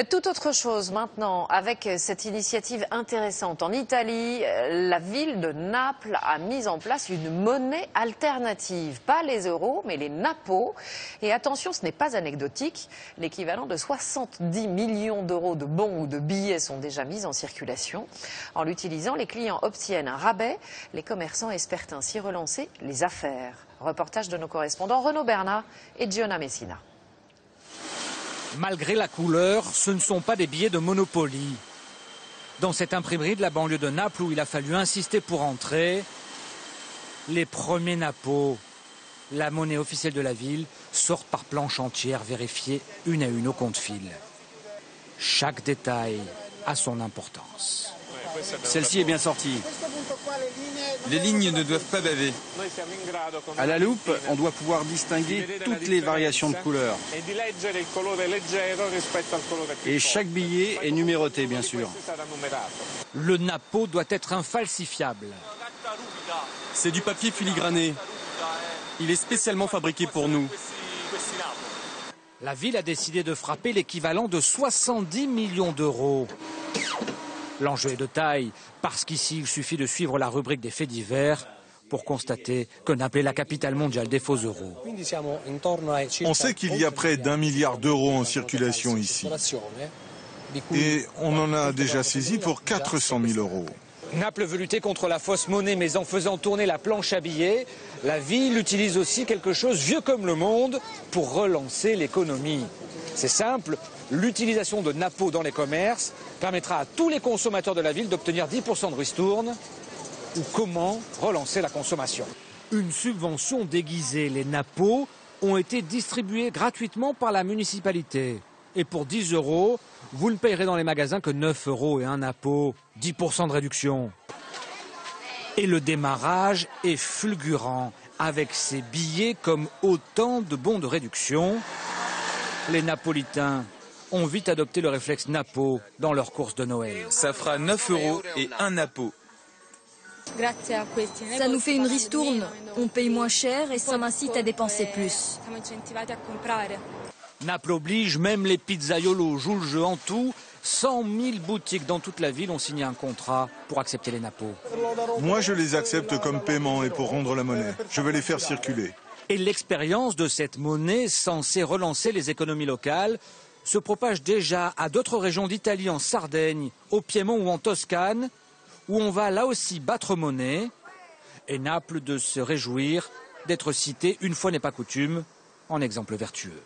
Tout autre chose maintenant, avec cette initiative intéressante. En Italie, la ville de Naples a mis en place une monnaie alternative. Pas les euros, mais les napos. Et attention, ce n'est pas anecdotique. L'équivalent de 70 millions d'euros de bons ou de billets sont déjà mis en circulation. En l'utilisant, les clients obtiennent un rabais. Les commerçants espèrent ainsi relancer les affaires. Reportage de nos correspondants Renaud Bernat et Giona Messina. Malgré la couleur, ce ne sont pas des billets de Monopoly. Dans cette imprimerie de la banlieue de Naples où il a fallu insister pour entrer, les premiers napos, la monnaie officielle de la ville, sortent par planche entière, vérifiées une à une au compte-fil. Chaque détail a son importance. Celle-ci est bien sortie. Les lignes ne doivent pas baver. À la loupe, on doit pouvoir distinguer toutes les variations de couleurs. Et chaque billet est numéroté, bien sûr. Le napo doit être infalsifiable. C'est du papier filigrané. Il est spécialement fabriqué pour nous. La ville a décidé de frapper l'équivalent de 70 millions d'euros. L'enjeu est de taille, parce qu'ici, il suffit de suivre la rubrique des faits divers pour constater que Naples est la capitale mondiale des faux euros. On sait qu'il y a près d'1 milliard d'euros en circulation ici. Et on en a déjà saisi pour 400 000 euros. Naples veut lutter contre la fausse monnaie, mais en faisant tourner la planche à billets, la ville utilise aussi quelque chose vieux comme le monde pour relancer l'économie. C'est simple, l'utilisation de napos dans les commerces permettra à tous les consommateurs de la ville d'obtenir 10% de ristourne. Ou comment relancer la consommation? Une subvention déguisée, les napos ont été distribués gratuitement par la municipalité. Et pour 10 euros, vous ne payerez dans les magasins que 9 euros et un napo, 10% de réduction. Et le démarrage est fulgurant, avec ces billets comme autant de bons de réduction. Les Napolitains ont vite adopté le réflexe napo dans leurs courses de Noël. Ça fera 9 euros et un napo. Ça nous fait une ristourne, on paye moins cher et ça m'incite à dépenser plus. Naples oblige, même les pizzaiolos jouent le jeu en tout. 100 000 boutiques dans toute la ville ont signé un contrat pour accepter les napos. Moi, je les accepte comme paiement et pour rendre la monnaie. Je vais les faire circuler. Et l'expérience de cette monnaie censée relancer les économies locales se propage déjà à d'autres régions d'Italie, en Sardaigne, au Piémont ou en Toscane, où on va là aussi battre monnaie. Et Naples de se réjouir d'être cité, une fois n'est pas coutume, en exemple vertueux.